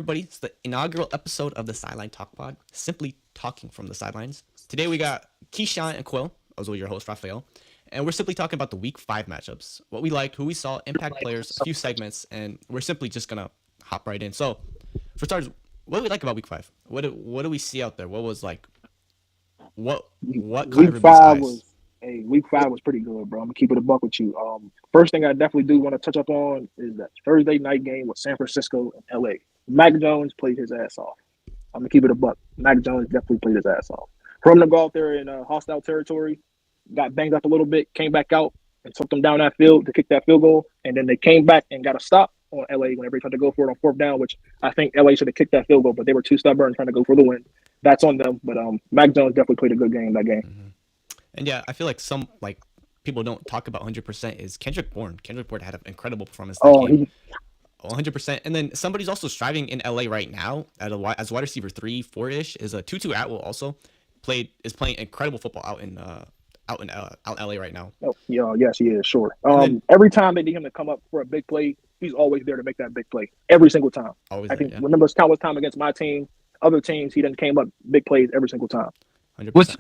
everybody. It's the inaugural episode of the Sideline Talk Pod, simply talking from the sidelines. Today we got Keyshawn and Quill, as well your host, Raphael, and we're simply talking about the Week 5 matchups, what we liked, who we saw, impact players, a few segments, and we're simply just going to hop right in. So, for starters, what do we like about Week 5? What do we see out there? What was like, what caught Week everybody's five eyes? was week five was pretty good, bro. I'm gonna keep it a buck with you. First thing I definitely do want to touch up on is that Thursday night game with San Francisco and LA. Mac Jones played his ass off. I'm gonna keep it a buck. Mac Jones definitely played his ass off. For him to go out there in hostile territory, got banged up a little bit, came back out and took them down that field to kick that field goal, and then they came back and got a stop on LA whenever they tried to go for it on fourth down, which I think LA should have kicked that field goal, but they were too stubborn trying to go for the win. That's on them. But Mac Jones definitely played a good game that game. Mm-hmm. And yeah, I feel like some people don't talk about 100% is Kendrick Bourne. Kendrick Bourne had an incredible performance that Oh, game. he 100%. And then somebody's also striving in LA right now as wide receiver 3-4 ish is a Tutu Atwell also playing incredible football out in LA right now. Oh, yeah, yes, he is, sure. And then Every time they need him to come up for a big play, he's always there to make that big play. Every single time. always I there, think yeah, remember countless time against my team, other teams, he done came up big plays every single time. Was 100%.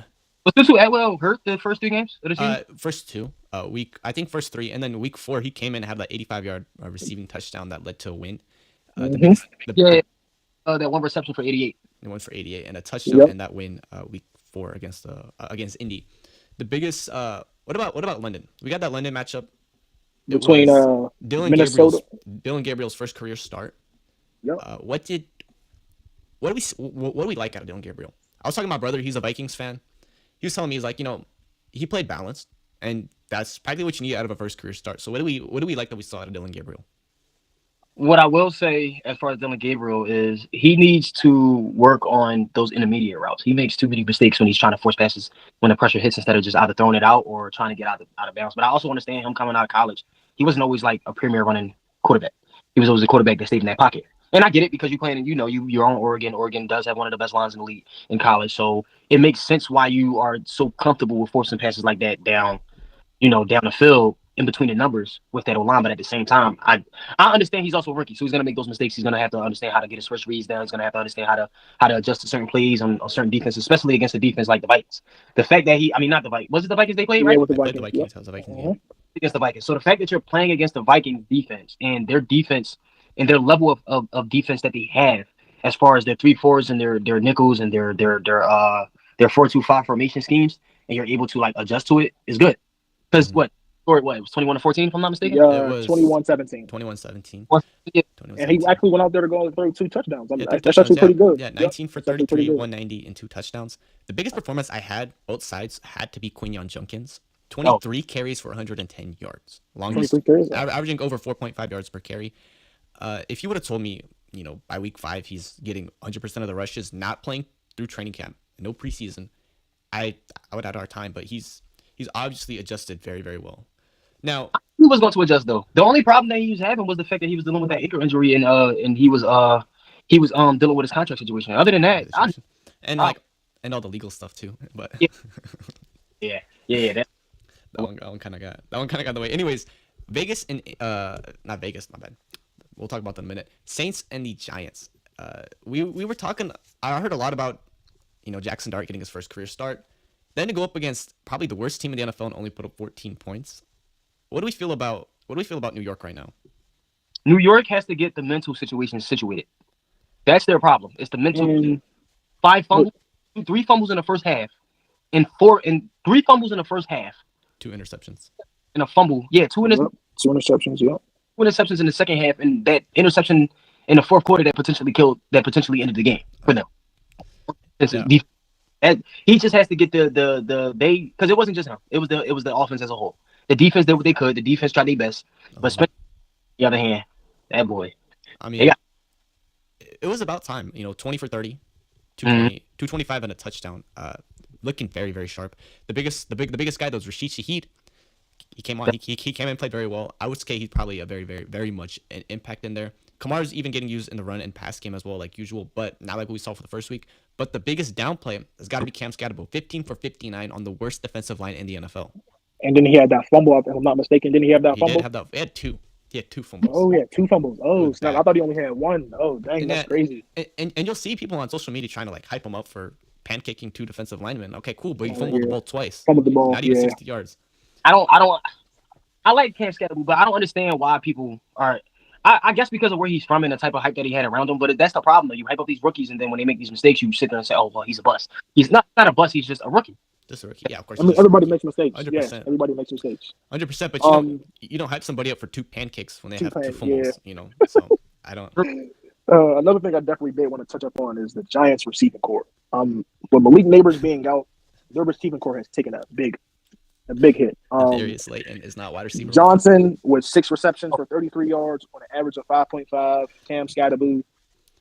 was Tutu Atwell hurt the first 3 games of the season? First two, I think first three, and then week 4 he came in and had that 85-yard receiving touchdown that led to a win. The Mm-hmm. biggest, Yeah, that one reception for 88. the one for 88 and a touchdown Yep. in that win week 4 against Indy. The biggest. What about London? We got that London matchup. It Between was Dylan Minnesota. Gabriel's first career start. Yep. What do we like out of Dylan Gabriel? I was talking to my brother. He's a Vikings fan. He was telling me he's like, he played balanced, and that's practically what you need out of a first career start. So what do we like that we saw out of Dylan Gabriel? What I will say as far as Dylan Gabriel is he needs to work on those intermediate routes. He makes too many mistakes when he's trying to force passes when the pressure hits instead of just either throwing it out or trying to get out of bounds. But I also understand him coming out of college. He wasn't always like a premier running quarterback. He was always a quarterback that stayed in that pocket. And I get it because you're playing, you're on Oregon. Oregon does have one of the best lines in the league in college. So it makes sense why you are so comfortable with forcing passes like that down the field in between the numbers with that O-line. But at the same time, I understand he's also a rookie, so he's gonna make those mistakes. He's gonna have to understand how to get his first reads down. He's gonna have to understand how to adjust to certain plays on certain defenses, especially against a defense like the Vikings. The fact that not the Vikings, was it the Vikings they played, Yeah, right? with the I played the Vikings. Yep. Vikings. That was a Vikings Uh-huh. game. Against the Vikings. So the fact that you're playing against the Vikings defense and their defense and their level of defense that they have as far as their 3-4s and their nickels and their 4-2-5 formation schemes, and you're able to like adjust to it is good. Because Mhm. it was 21-14 if I'm not mistaken. It Yeah, was 21-17. 21-17. Yeah, And he 21-17. actually went out there to go and throw 2 touchdowns. Yeah, three That's touchdowns. actually Yeah, pretty good. yeah, Yep. 19 for That's actually pretty 33, good. 190, and 2 touchdowns. The biggest performance I had, both sides, had to be Quinyon Junkins. Oh, 23 carries for 110 yards. Longest, 23 carries. averaging over 4.5 yards per carry. If you would have told me, by week 5 he's getting 100% of the rushes, not playing through training camp, no preseason, I would add our time. But he's obviously adjusted very, very well. Now, he was going to adjust though. The only problem that he was having was the fact that he was dealing with that ankle injury and he was dealing with his contract situation. Other than that, and I, and all the legal stuff too. But yeah, yeah. that one kind of got in the way. Anyways, Vegas and not Vegas, my bad. We'll talk about that in a minute. Saints and the Giants. We were talking. I heard a lot about Jackson Dart getting his first career start. Then to go up against probably the worst team in the NFL and only put up 14 points. What do we feel about New York right now? New York has to get the mental situation situated. That's their problem. It's the mental. And 5 fumbles, 3 fumbles in the first half, and 3 fumbles in the first half, 2 interceptions. and a fumble. Yeah, yep. 2 interceptions. Yep. 2 interceptions in the second half, and that interception in the fourth quarter that potentially ended the game for them. Yeah. He just has to get the because it wasn't just him. It was the offense as a whole. The defense did what they could. The defense tried their best, but Spencer, on the other hand, that boy. I They mean, got, it was about time. 20 for 30, Mhm. 225 and a touchdown. Looking very, very sharp. The biggest guy, though, was Rashid Shaheed. He came on. He came in and played very well. I would say he's probably a very, very, very much an impact in there. Kamar's even getting used in the run and pass game as well, like usual, but not like what we saw for the first week. But the biggest downplay has got to be Cam Scatterbo, 15 for 59 on the worst defensive line in the NFL. And then he had that fumble, if I'm not mistaken. Didn't he have that He fumble? did have that. He had 2. He had 2 fumbles. Oh yeah, 2 fumbles. It Oh was snap! bad. I thought he only had 1. Oh dang, And that's that, crazy. and you'll see people on social media trying to like hype him up for pancaking 2 defensive linemen. Okay, cool, but he fumbled the Yeah, ball twice. fumbled the ball. Not even Yeah, 60 yards. I like Cam Scatterby, but I don't understand why people are. I guess because of where he's from and the type of hype that he had around him. But that's the problem, though. You hype up these rookies, and then when they make these mistakes, you sit there and say, "Oh, well, he's a bust." He's not a bust. He's just a rookie. Just a rookie. Yeah, of course. I He's mean just a everybody rookie. makes mistakes. Yeah, 100%. everybody makes mistakes. 100%. But Um, you don't hype somebody up for 2 pancakes when they have 2 T-Pain, yeah. fumbles. So I don't. Another thing I definitely did want to touch up on is the Giants receiving core. With Malik Neighbors being out, their receiving core has taken a big hit. Darius Slayton is not wide receiver. Johnson with 6 receptions for 33 yards on an average of 5.5. Cam Scatterby,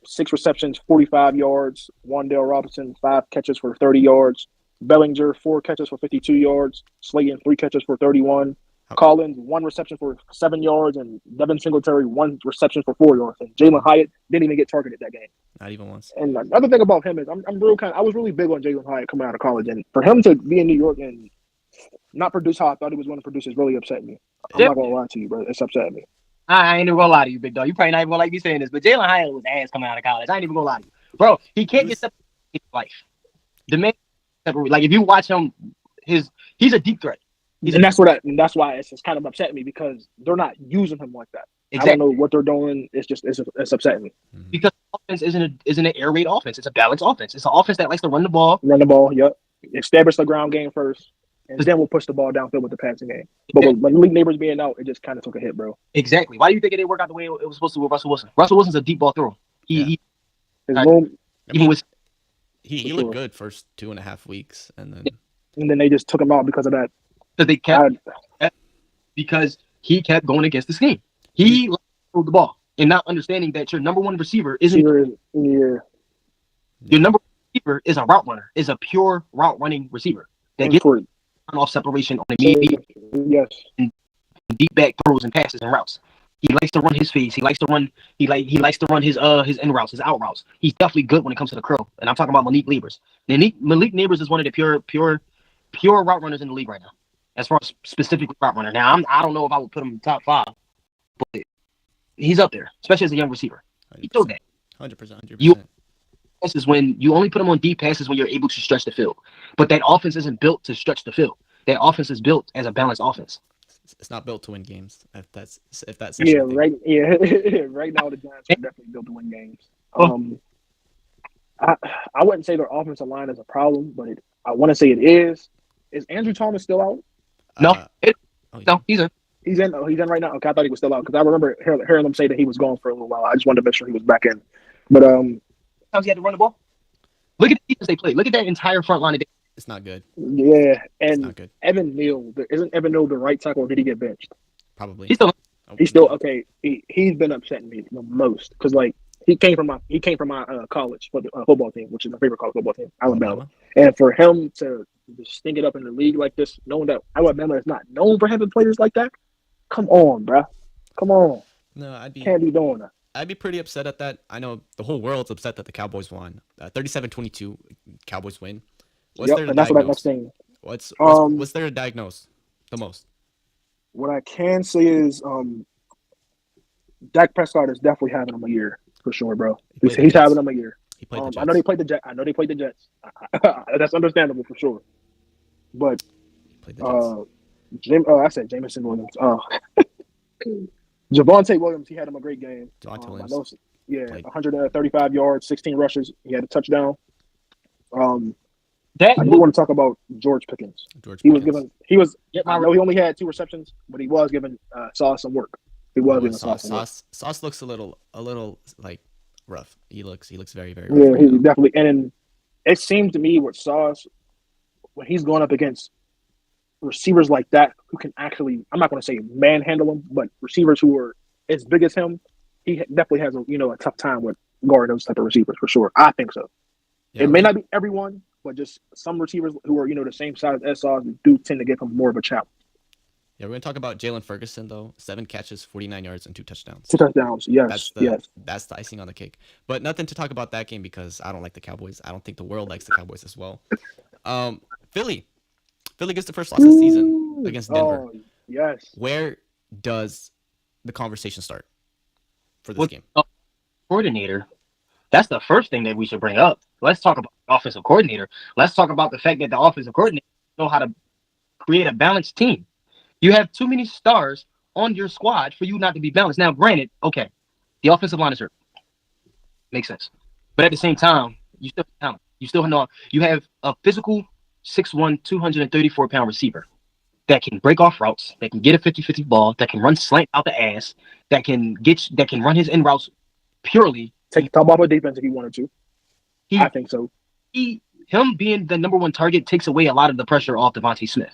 6 receptions, 45 yards. Wandale Robinson, 5 catches for 30 yards. Bellinger, 4 catches for 52 yards. Slayton, 3 catches for 31. Collins, 1 reception for 7 yards, and Devin Singletary, 1 reception for 4 yards. And Jalen Hyatt didn't even get targeted that game. Not even once. And another thing about him is I was really big on Jalen Hyatt coming out of college, and for him to be in New York and not produce how I thought he was going to produce is really upsetting me. I'm not gonna lie to you, bro. It's upsetting me. I ain't even gonna lie to you, big dog. You probably not even gonna like me saying this, but Jalen Hyatt was ass coming out of college. I ain't even gonna lie to you, bro. He can't get separated in life. The man, like if you watch him, he's a deep threat. That's why it's kind of upsetting me because they're not using him like that. Exactly. I don't know what they're doing. It's upsetting me. Because offense isn't an air raid offense. It's a balanced offense. It's an offense that likes to run the ball. Yep. Establish the ground game first, and then we'll push the ball downfield with the passing game. But with Malik Neighbors being out, it just kind of took a hit, bro. Exactly. Why do you think it didn't work out the way it was supposed to with Russell Wilson? Russell Wilson's a deep ball thrower. He looked good first 2.5 weeks, and then they just took him out because of that. Because he kept going against the scheme. He threw the ball and not understanding that your number one receiver isn't. Your number one receiver is a route runner, is a pure route running receiver that gets off separation on immediate and deep back throws and passes and routes. He likes to run his fades. He likes to run. He likes to run his in routes, his out routes. He's definitely good when it comes to the curl. And I'm talking about Malik Neighbors. Malik Neighbors is one of the pure route runners in the league right now, as far as specifically route runner. Now I don't know if I would put him in top 5, but he's up there, especially as a young receiver. 100%. He showed that. 100%. This is when you only put him on deep passes when you're able to stretch the field. But that offense isn't built to stretch the field. That offense is built as a balanced offense. It's not built to win games. If that's right. Yeah, right now the Giants are definitely built to win games. I wouldn't say their offensive line is a problem, but I want to say it is. Is Andrew Thomas still out? No, he's in. He's in. Oh, he's in right now. Okay, I thought he was still out because I remember hearing them say that he was gone for a little while. I just wanted to make sure he was back in. But Sometimes he had to run the ball. Look at the defense they play. Look at that entire front line. It's not good. Yeah, and it's not good. Evan Neal isn't Evan Neal the right tackle, or did he get benched? Probably. He's still okay. He's been upsetting me the most because like he came from my college football team, which is my favorite college football team, Alabama. And for him to just stink it up in the league like this, knowing that Alabama is not known for having players like that, come on, bro, come on. No, can't be doing that. I'd be pretty upset at that. I know the whole world's upset that the Cowboys won. 37-22, Cowboys win. What's their that's what I'm saying. What's their diagnose the most? What I can say is Dak Prescott is definitely having him a year for sure, bro. He's having him a year. He played the Jets. I know they played the Jets. That's understandable for sure. But I said Jameson Williams. Javonte Williams, he had him a great game. Javonte Williams. 135 yards, 16 rushes. He had a touchdown. I do want to talk about George Pickens. I know he only had 2 receptions, but he was giving Sauce some work. He was giving Sauce some work. Sauce looks a little like rough. He looks very, very rough. Yeah, he definitely. And it seemed to me with Sauce, when he's going up against receivers like that who can actually, I'm not going to say manhandle him, but receivers who are as big as him, he definitely has a tough time with guarding those type of receivers for sure. I think so. Yeah, it may not be everyone, but just some receivers who are the same size as Sauce do tend to give him more of a challenge. Yeah, we're gonna talk about Jalen Ferguson though. 7 catches, 49 yards, and 2 touchdowns. 2 touchdowns, yes. That's the icing on the cake. But nothing to talk about that game because I don't like the Cowboys. I don't think the world likes the Cowboys as well. Philly gets the first loss of the season against Denver. Oh, yes. Where does the conversation start for this With game? a coordinator, that's the first thing that we should bring up. Let's talk about the offensive coordinator. Let's talk about the fact that the offensive coordinator know how to create a balanced team. You have too many stars on your squad for you not to be balanced. Now, granted, okay, the offensive line is hurt. Makes sense. But at the same time, you still have talent. You still know you have a physical 6'1", 234-pound receiver that can break off routes, that can get a 50-50 ball, that can run slant out the ass, that can run his in routes purely. Take the top off of defense if you wanted to. He, I think so. Him being the number one target takes away a lot of the pressure off Devontae Smith.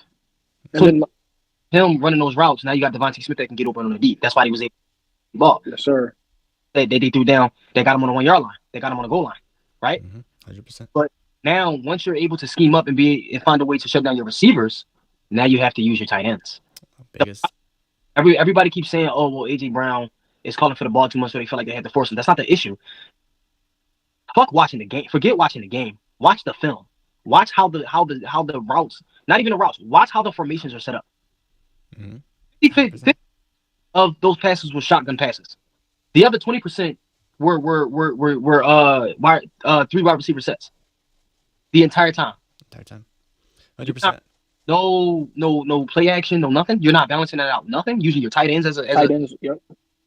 And So then, him running those routes, now you got Devontae Smith that can get open on the deep. That's why he was able to get the ball. yes, sir. They threw down. They got him on the 1 yard line. They got him on the goal line, right? 100%. But now, once you're able to scheme up and find a way to shut down your receivers, now you have to use your tight ends. Biggest. Everybody keeps saying, "Oh, well, AJ Brown is calling for the ball too much, so they feel like they have to force him." That's not the issue. Fuck watching the game. Forget watching the game. Watch the film. Watch how the routes, not even the routes. Watch how the formations are set up. 50% of those passes were shotgun passes. The other 20% were three wide receiver sets. The entire time. 100%. No play action, no nothing. You're not balancing that out. Nothing. Using your tight ends as Tight ends, yep.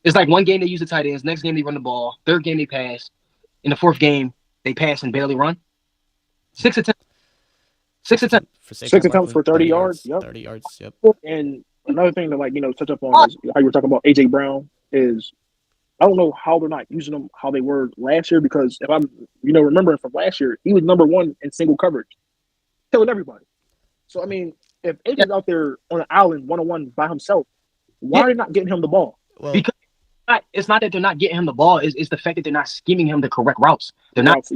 It's like one game they use the tight ends, next game they run the ball, third game they pass, in the fourth game they pass and barely run. 6 attempts. 6 attempts. For 6 attempts for 30 yards. Yep. 30 yards. Yep. And another thing to touch up on is how you were talking about AJ Brown is I don't know how they're not using them how they were last year because if I'm remembering from last year, he was number one in single coverage, killing everybody. So I mean, if AJ's out there on an island 1-on-1 by himself, why are they not getting him the ball? Well, Because it's not that they're not getting him the ball, it's the fact that they're not scheming him the correct routes. They're not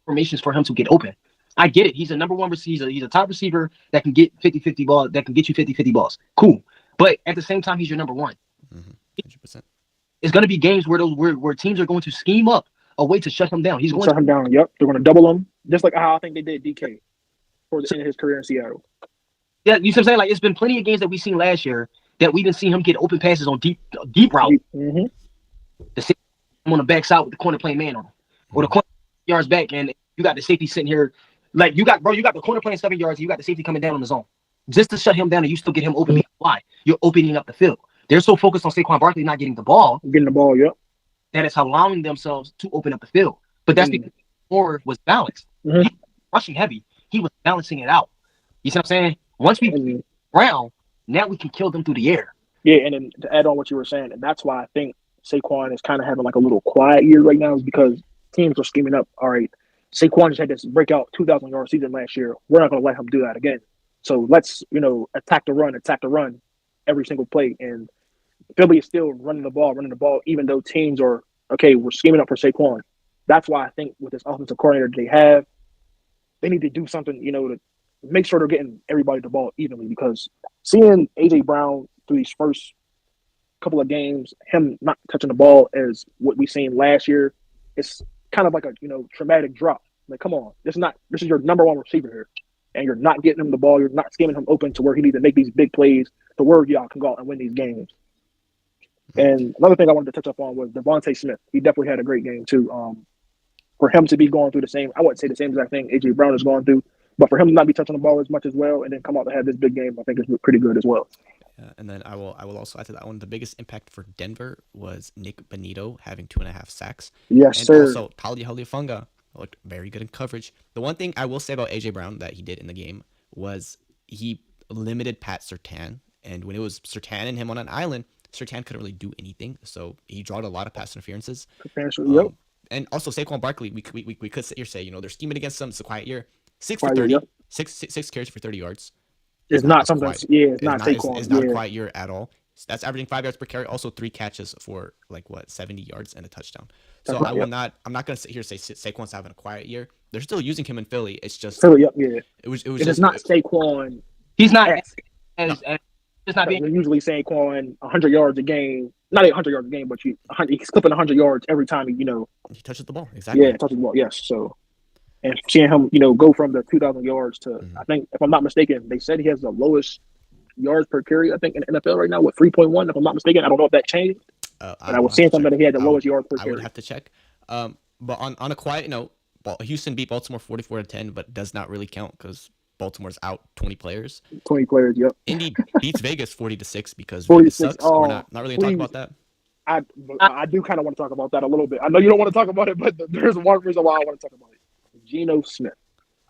formations for him to get open. I get it. He's a number one receiver. He's a top receiver that can get 50-50 ball, that can get you 50-50 balls. Cool. But at the same time, he's your number one. 100%. It's going to be games where teams are going to scheme up a way to shut him down. He's going to shut him down. Yep. They're going to double him, just like how I think they did DK towards the end of his career in Seattle. Yeah, you see what I'm saying? Like, it's been plenty of games that we've seen last year that we didn't see him get open passes on deep route. Mm-hmm. The safety on the backside with the corner playing man on him. Or the corner yards back, and you got the safety sitting here. Like, you got the corner playing 7 yards, and you got the safety coming down on the zone. Just to shut him down, and you still get him open. Why? You're opening up the field. They're so focused on Saquon Barkley not getting the ball. Yep. That it's allowing themselves to open up the field. But that's because Moore was balanced. Mm-hmm. He was rushing heavy. He was balancing it out. You see what I'm saying? Once we round, now we can kill them through the air. Yeah, and then to add on what you were saying, and that's why I think Saquon is kind of having like a little quiet year right now is because teams are scheming up. All right, Saquon just had this breakout 2,000-yard season last year. We're not going to let him do that again. So let's, attack the run every single play. And Philly is still running the ball, even though teams are, okay, we're scheming up for Saquon. That's why I think with this offensive coordinator they need to do something, to make sure they're getting everybody the ball evenly because seeing A.J. Brown through these first couple of games, him not touching the ball as what we seen last year, it's kind of like a, traumatic drop. Like, come on, this is your number one receiver here. And you're not getting him the ball. You're not scheming him open to where he needs to make these big plays to where y'all can go out and win these games. And another thing I wanted to touch up on was Devontae Smith. He definitely had a great game too. For him to be going through I wouldn't say the same exact thing A.J. Brown is going through, but for him to not be touching the ball as much as well and then come out to have this big game, I think is pretty good as well. Yeah, and then I will also add to that one. The biggest impact for Denver was Nick Bonito having 2.5 sacks. Yes, and sir. Also, Talia Halifunga looked very good in coverage. The one thing I will say about A.J. Brown that he did in the game was he limited Pat Surtain. And when it was Surtain and him on an island, Surtain couldn't really do anything. So he drawed a lot of pass interferences. Yep. And also Saquon Barkley, we could sit here say, they're scheming against him. It's a quiet year. 6 for 30. Yep. Six carries for 30 yards. It's not something. It's not Saquon. It's not a quiet year at all. That's averaging 5 yards per carry. Also 3 catches for 70 yards and a touchdown. So Right, I'm not gonna sit here and say Saquon's having a quiet year. They're still using him in Philly. It's just Philly. Yep. Yeah. It was It's not Saquon. He's not It's not being usually Saquon 100 yards a game. Not 100 yards a game, but he's clipping 100 yards every time he touches the ball. Exactly. Yeah, touches the ball. Yes. So, and seeing him, go from the 2,000 yards to I think, if I'm not mistaken, they said he has the lowest yards per carry, I think, in the NFL right now with 3.1, if I'm not mistaken. I don't know if that changed, but I was seeing something that he had the lowest yards per I carry. would have to check. But on a quiet note, Houston beat Baltimore 44-10, but does not really count because Baltimore's out 20 players. 20 players, yep. Indy beats Vegas 40-6 because Vegas sucks. We're not really gonna talk about that. I do kind of want to talk about that a little bit. I know you don't want to talk about it, but there's one reason why I want to talk about it. Geno Smith.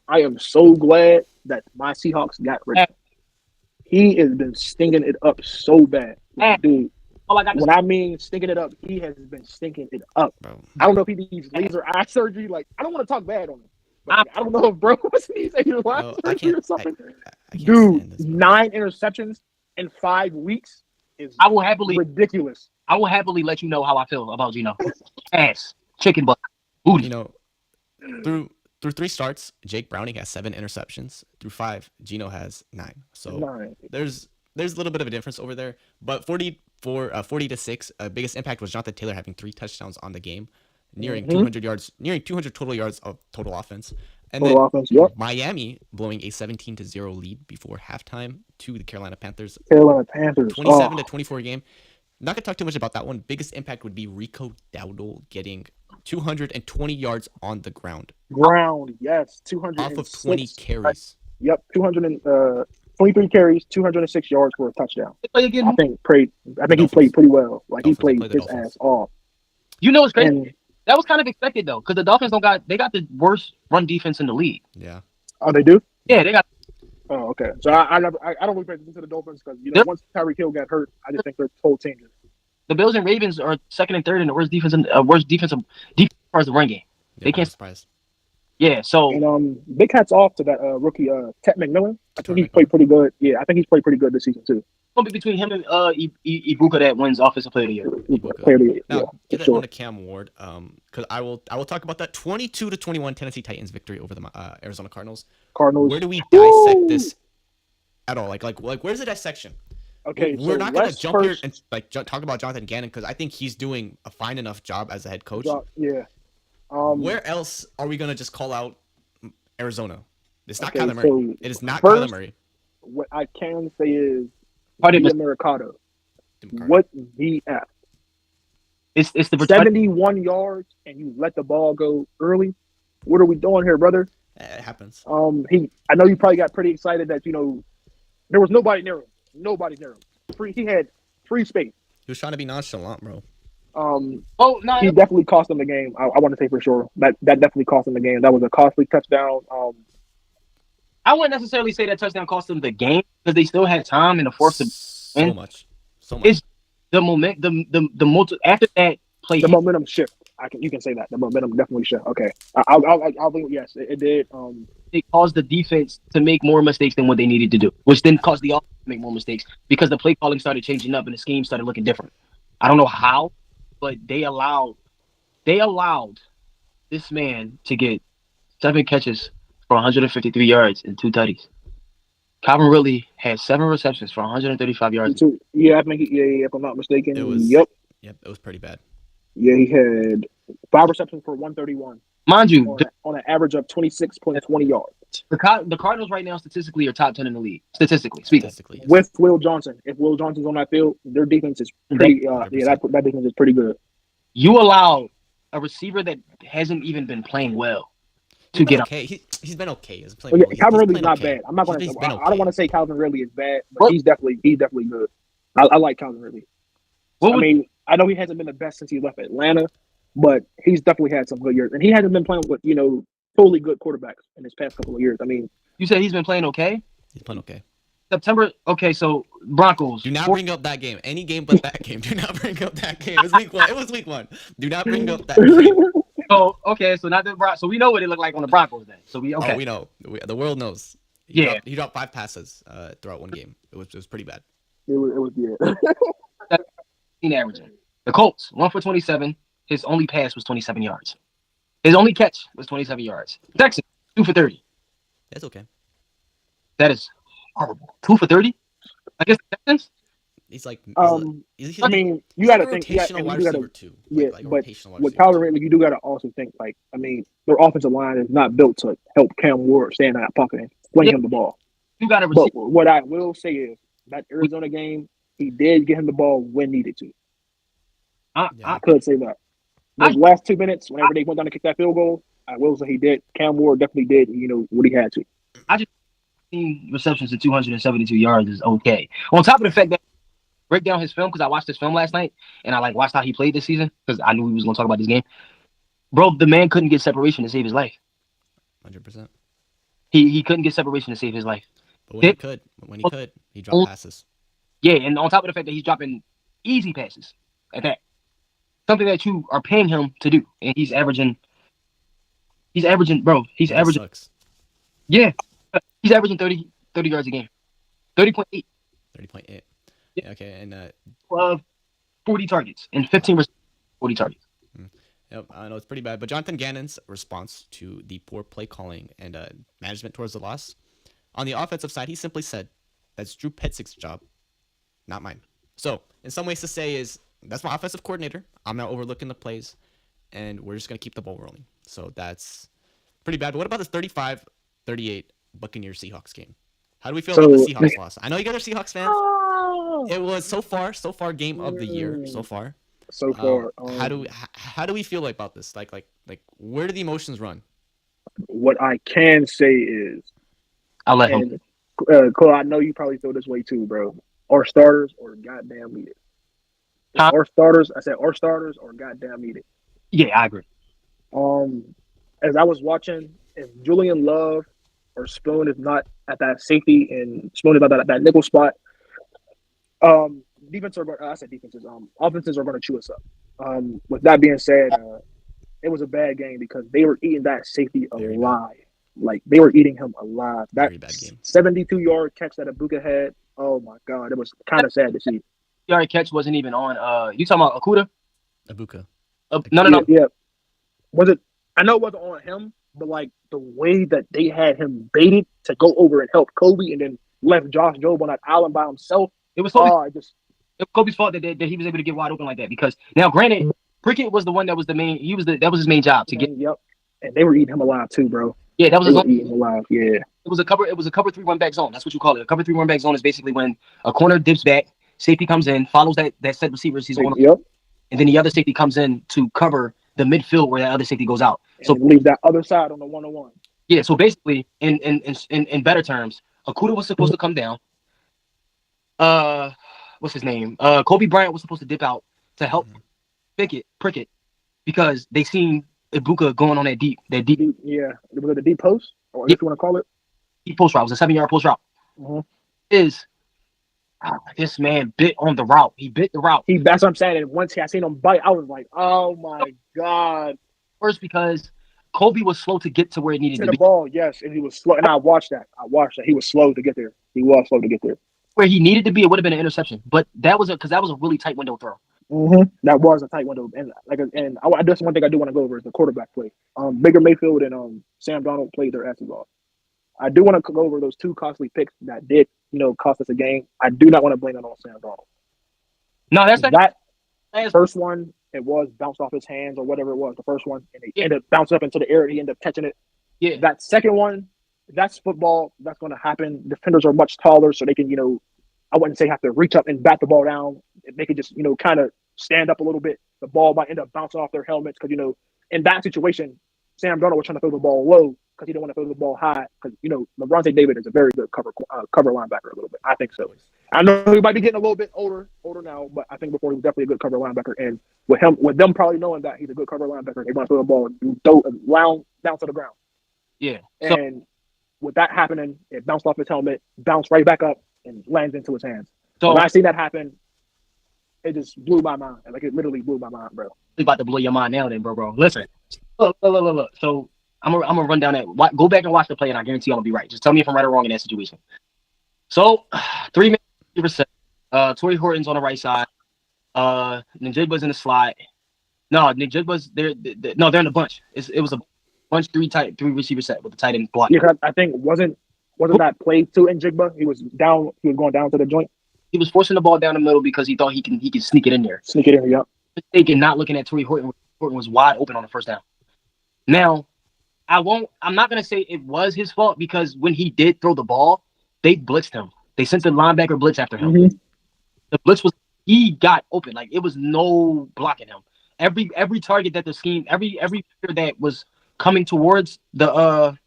I am so glad that my Seahawks got rid of him. He has been stinking it up so bad. Like, dude, when I mean stinking it up, he has been stinking it up. Bro. I don't know if he needs laser eye surgery. Like, I don't want to talk bad on him. But like, I don't know if bro needs laser eye surgery or something. Dude, 9 interceptions in 5 weeks is ridiculous. I will happily let you know how I feel about Geno. Ass, chicken butt, booty. You know, through 3 starts, Jake Browning has 7 interceptions. Through 5, Geno has 9. So there's a little bit of a difference over there. But 40-6, biggest impact was Jonathan Taylor having 3 touchdowns on the game, nearing 200 yards, nearing 200 total yards of total offense. And then Miami blowing a 17-0 lead before halftime to the Carolina Panthers. 27-24 game. Not gonna talk too much about that one. Biggest impact would be Rico Dowdle getting 220 yards on the ground. Yes, 200 off of 20 carries. Yep, 23 carries, 206 yards for a touchdown. I think he played pretty well. Like he played his ass off. You know what's crazy? That was kind of expected though, because the Dolphins got the worst run defense in the league. Yeah. Oh, they do? Yeah, they got. Oh, okay. So I don't really pay attention to the Dolphins because once Tyreek Hill got hurt, I just think their whole team is. The Bills and Ravens are second and third in the worst defense as far as the run game. Yeah, they can't. Surprise. Yeah. So. And big hats off to that rookie Ted McMillan. I think he's played pretty good. Yeah, I think he's played pretty good this season too. It'll be between him and Ibuka that wins Offensive Player of the Year. Now get that one to Cam Ward. Because I will talk about that 22-21 Tennessee Titans victory over the Arizona Cardinals. Where do we dissect this at all? Like where's the dissection? Okay, we're not gonna jump here and talk about Jonathan Gannon because I think he's doing a fine enough job as a head coach. Yeah. Where else are we gonna just call out Arizona? It's not Kyler Murray. So it is not Kyler Murray. What I can say is Mercado. What VF? It's the 71 yards and you let the ball go early. What are we doing here, brother? It happens. I know you probably got pretty excited that there was nobody near him. He had free space. He was trying to be nonchalant, bro. He definitely cost him the game. I want to say for sure that definitely cost him the game. That was a costly touchdown. I wouldn't necessarily say that touchdown cost them the game because they still had time in the fourth to so much. It's the moment, the after that play. The momentum shift. You can say that the momentum definitely shift. Okay, I'll think yes, it did. It caused the defense to make more mistakes than what they needed to do, which then caused the offense to make more mistakes because the play calling started changing up and the scheme started looking different. I don't know how, but they allowed this man to get 7 catches for 153 yards and 2 tutties. Calvin Ridley had 7 receptions for 135 yards. Yeah, I think if I'm not mistaken. Yep, it was pretty bad. Yeah, he had 5 receptions for 131. Mind you, on an average of 26.20 yards. The Cardinals right now statistically are top 10 in the league. Statistically speaking. Yes. With Will Johnson. If Will Johnson's on that field, their defense is pretty that defense is pretty good. You allow a receiver that hasn't even been playing well to get okay. He's been okay. He's playing well. Calvin Ridley's not bad. I'm not gonna I don't want to say Calvin Ridley is bad, but he's definitely good. I like Calvin Ridley. I know he hasn't been the best since he left Atlanta, but he's definitely had some good years. And he hasn't been playing with, totally good quarterbacks in his past couple of years. I mean, you said he's been playing okay? He's playing okay. September. Okay, so Broncos. Do not bring up that game. Any game but that game. Do not bring up that game. It was week one. Do not bring up that game. So not the Broncos. So we know what it looked like on the Broncos then. So we okay. Oh, we know. The world knows. He dropped 5 passes throughout one game. It was pretty bad. It was averaging. The Colts 1 for 27. His only pass was 27 yards. His only catch was 27 yards. Texans 2 for 30. That's okay. That is horrible. 2 for 30. I guess the Texans. He's like. You got to think. Rotational wide receiver too. Yeah, but with Calvin Ridley, you do got to also think their offensive line is not built to help Cam Ward stand in that pocket and swing him the ball. You got to. But what I will say is that Arizona game, he did get him the ball when needed to. I, Yeah. I could say that. Those last 2 minutes, whenever they went down to kick that field goal, I will say he did. Cam Ward definitely did, what he had to. I just think receptions to 272 yards is okay. On top of the fact that break down his film, because I watched his film last night and I watched how he played this season because I knew he was going to talk about this game. Bro, the man couldn't get separation to save his life. 100%. He couldn't get separation to save his life. But when he could, he dropped passes. Yeah, and on top of the fact that he's dropping easy passes at that, something that you are paying him to do, and he's averaging, bro. He's It just averaging. sucks. Yeah, he's averaging 30 yards a game, 30.8. 30.8. Yeah. Okay, and 40 targets and 15 40 targets. Yep, I know it's pretty bad. But Jonathan Gannon's response to the poor play calling and management towards the loss, on the offensive side, he simply said, "That's Drew Petzig's job, not mine." So, in some ways to say is, that's my offensive coordinator. I'm not overlooking the plays, and we're just going to keep the ball rolling. So that's pretty bad. But what about this 35-38 Buccaneers Seahawks game? How do we feel about the Seahawks loss? I know you guys are Seahawks fans. It was so far game of the year so far. How do we feel about this? Like where do the emotions run? What I can say is, I'll let him. Cole, I know you probably feel this way too, bro. Our starters or goddamn needed. Our starters, I said our starters or goddamn needed. Yeah, I agree. As I was watching, if Julian Love or Spoon is not at that safety and Spoon is at that nickel spot, offenses are going to chew us up. With that being said, it was a bad game because they were eating that safety alive. Like, they were eating him alive. That 72-yard catch that Ibuka had, oh my God, it was kind of sad to see. Yard catch wasn't even on. You talking about Akuda? Ibuka. No. Yeah. Was it? I know it wasn't on him, but like the way that they had him baited to go over and help Kobe, and then left Josh Jobe on that island by himself. It was Kobe's fault that he was able to get wide open like that. Because now, granted, Prickett was the one that was the main. That was his main job to get. Yep. And they were eating him alive too, bro. Yeah, that was eating him alive. Yeah. It was a cover 3 run back zone. That's what you call it. A cover 3 run back zone is basically when a corner dips back, safety comes in, follows that set receivers he's on. Yep. And then the other safety comes in to cover the midfield where that other safety goes out. So leave that other side on the 1-on-1. Yeah. So basically, in better terms, Akuda was supposed to come down. What's his name? Kobe Bryant was supposed to dip out to help Prickett because they seen Ibuka going on that deep. Yeah, was it the deep post, or if you want to call it deep post route. It was a 7-yard post route. This man bit on the route. He bit the route. That's what I'm saying. And once I seen him bite, I was like, "Oh my God!" First, because Kobe was slow to get to where it needed to be. The ball, yes, and he was slow. And I watched that. He was slow to get there. Where he needed to be, it would have been an interception. But that was a really tight window throw. That was a tight window, and that's one thing I do want to go over is the quarterback play. Baker Mayfield and Sam Darnold played their asses off. I do want to go over those 2 costly picks that did, cost us a game. I do not want to blame it on Sam Darnold. No, that first one. It was bounced off his hands or whatever it was. The first one, and he ended up bouncing up into the air, and he ended up catching it. Yeah. That second one, that's football. That's going to happen. Defenders are much taller, so they can, I wouldn't say have to reach up and bat the ball down. They could just, kind of stand up a little bit. The ball might end up bouncing off their helmets because, in that situation, Sam Darnold was trying to throw the ball low because he didn't want to throw the ball high because, LeBronte David is a very good cover linebacker a little bit. I think so. I know he might be getting a little bit older now, but I think before he was definitely a good cover linebacker. And with them probably knowing that he's a good cover linebacker, they want to throw the ball down to the ground. Yeah. And with that happening, it bounced off his helmet, bounced right back up, and lands into his hands. So when I see that happen, it just blew my mind. Like, it literally blew my mind, bro. It's about to blow your mind now, then, bro. Listen, look. So I'm gonna run down that. Go back and watch the play, and I guarantee I'm gonna be right. Just tell me if I'm right or wrong in that situation. So 3 minutes. Torrey Horton's on the right side. Njigba's in the slot. No, Njigba's there. No, they're in the bunch. It was a bunch 3 receiver set with the tight end block. Yeah, I think wasn't that play to Njigba? He was down. He was going down to the joint. He was forcing the ball down the middle because he thought he can sneak it in there. Yep. Mistaken, not looking at Torrey Horton. Horton was wide open on the first down. Now, I'm not gonna say it was his fault because when he did throw the ball, they blitzed him. They sent the linebacker blitz after him. Mhm. The blitz was he got open. Like it was no blocking him. Every target that the scheme, every player that was coming towards the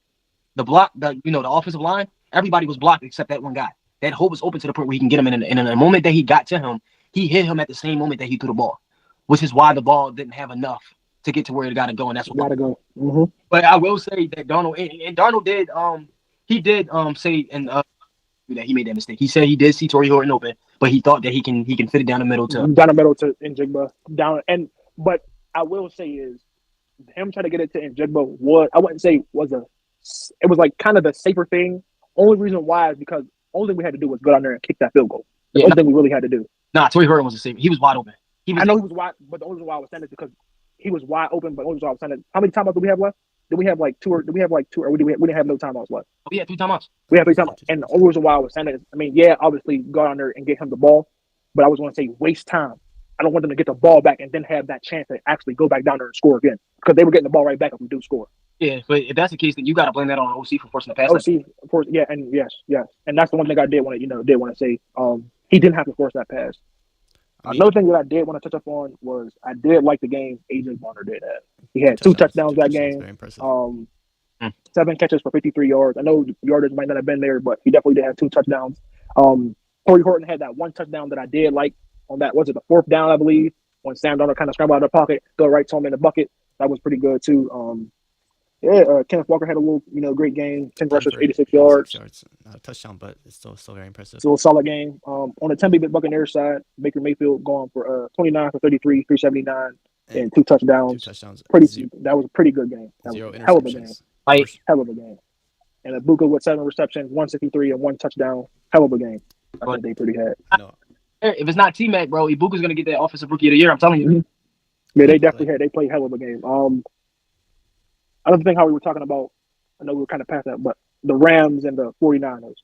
block, the offensive line, everybody was blocked except that one guy. That hole was open to the point where he can get him in. And in the moment that he got to him, he hit him at the same moment that he threw the ball, which is why the ball didn't have enough to get to where it got to go. And that's what. Gotta go. Mm-hmm. But I will say that Darnold and Darnold did he did say and that he made that mistake. He said he did see Torrey Horton open, but he thought that he can fit it down the middle to Down the middle to Njigba down but I will say is him trying to get it to Njigba was I wouldn't say was it was like kind of the safer thing. Only reason why is because only thing we had to do was go down there and kick that field goal. The only thing we really had to do. Torrey Horton was the same. He was wide open. I know he was wide, but the only reason why I was saying it is because he was wide open. But the only reason why I was saying it, how many timeouts do we have left? Did we have like two? Or did we have like two? Or we didn't have no timeouts left? We had 3 timeouts. We have 3 timeouts. And the only reason why I was saying it is, I mean, yeah, obviously go down there and get him the ball, but I was going to say waste time. I don't want them to get the ball back and then have that chance to actually go back down there and score again because they were getting the ball right back if we do score. Yeah, but if that's the case, then you got to blame that on OC for forcing the pass. OC, of course, yeah, and yes, and that's the one thing I did want to say. He didn't have to force that pass. Another thing that I did want to touch up on was I did like the game AJ Bonner did have. He had 2 touchdowns that game. Very impressive. 7 catches for 53 yards. I know yardage might not have been there, but he definitely did have 2 touchdowns. Torrey Horton had that 1 touchdown that I did like on that. Was it the 4th down, I believe, when Sam Darnold kind of scrambled out of the pocket, throw it right to him in the bucket. That was pretty good too. Kenneth Walker had a little, great game. 10 rushes, 86 yards. Not a touchdown, but it's still very impressive. Still a solid game. On the Tampa Bay Buccaneers side, Baker Mayfield going for 29 for 33, 379, and 2 touchdowns. That was a pretty good game. That was a hell of a game. Hell of a game. And Ibuka with 7 receptions, 163, and 1 touchdown. Hell of a game. I think they pretty had. No. If it's not T-Mac, bro, Ibuka's going to get that Offensive Rookie of the Year. I'm telling you. Mm-hmm. Yeah, they definitely had. They played hell of a game. Another thing how we were talking about, I know we were kind of past that, but the Rams and the 49ers.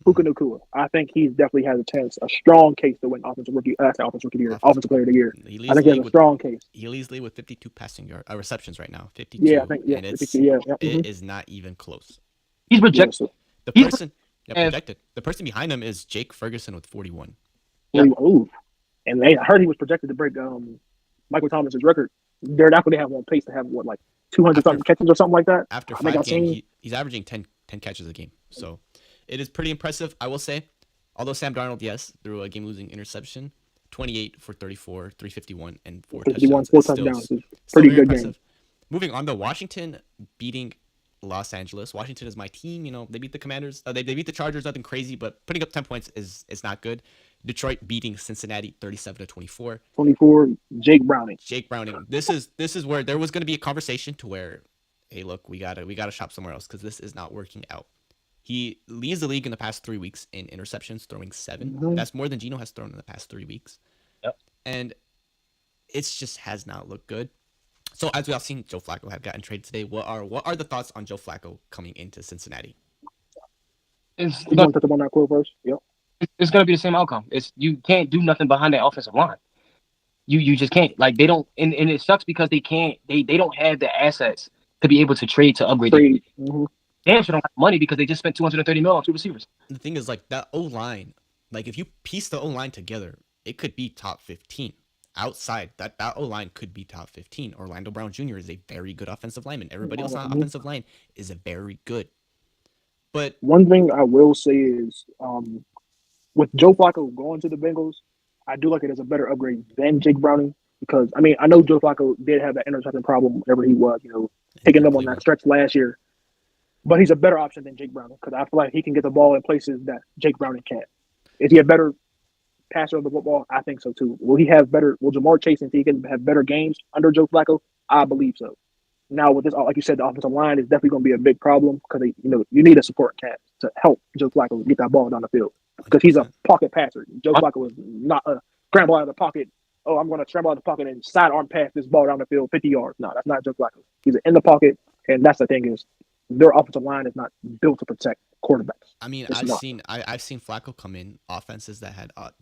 Puka Nacua. I think he definitely has a strong case to win Offensive Rookie of the Year, Offensive Player of the Year. I think he has a strong case. He leads league with 52 passing receptions right now. 52. Yeah, I think, and 52, yeah. It is not even close. He's projected. Projected. The person behind him is Jake Ferguson with 41. Yep. Ooh. And I heard he was projected to break Michael Thomas's record. They're not going to have one pace to have 200-something catches or something like that. After 5 games, he's averaging 10 catches a game. So it is pretty impressive, I will say. Although Sam Darnold, yes, threw a game-losing interception, 28 for 34, 351, and 4 touchdowns. 4 touchdowns. Pretty good impressive game. Moving on, to Washington beating Los Angeles. Washington is my team. They beat the Commanders. They beat the Chargers. Nothing crazy, but putting up 10 points is not good. Detroit beating Cincinnati 37-24. 24. Jake Browning. This is where there was going to be a conversation to where, hey, look, we gotta shop somewhere else because this is not working out. He leads the league in the past 3 weeks in interceptions, throwing 7. Mm-hmm. That's more than Geno has thrown in the past 3 weeks. Yep. And it just has not looked good. So as we all seen, Joe Flacco have gotten traded today. What are the thoughts on Joe Flacco coming into Cincinnati? You want to touch on that quote first? Yep. It's going to be the same outcome. You can't do nothing behind that offensive line. You just can't. Like they don't, and it sucks because they can't. They don't have the assets to be able to trade to upgrade. Mm-hmm. Damn sure don't have money because they just spent $230 million on 2 receivers. The thing is, that O line, if you piece the O line together, it could be top 15. Outside that O line could be top 15. Orlando Brown Jr. is a very good offensive lineman. Everybody else on the offensive line is a very good. But one thing I will say is, with Joe Flacco going to the Bengals, I do like it as a better upgrade than Jake Browning because I know Joe Flacco did have that interception problem whenever he was, taking them on that stretch last year. But he's a better option than Jake Browning because I feel like he can get the ball in places that Jake Browning can't. Is he a better passer of the football? I think so too. Will Jamar Chase and he can have better games under Joe Flacco? I believe so. Now with this, like you said, the offensive line is definitely going to be a big problem because you need a support cast to help Joe Flacco get that ball down the field because he's a pocket passer. Joe Flacco is not a scramble out of the pocket. Oh, I'm going to scramble out of the pocket and sidearm pass this ball down the field 50 yards. No, that's not Joe Flacco. He's in the pocket, and that's the thing is their offensive line is not built to protect quarterbacks. I mean, I've seen Flacco come in offenses that had a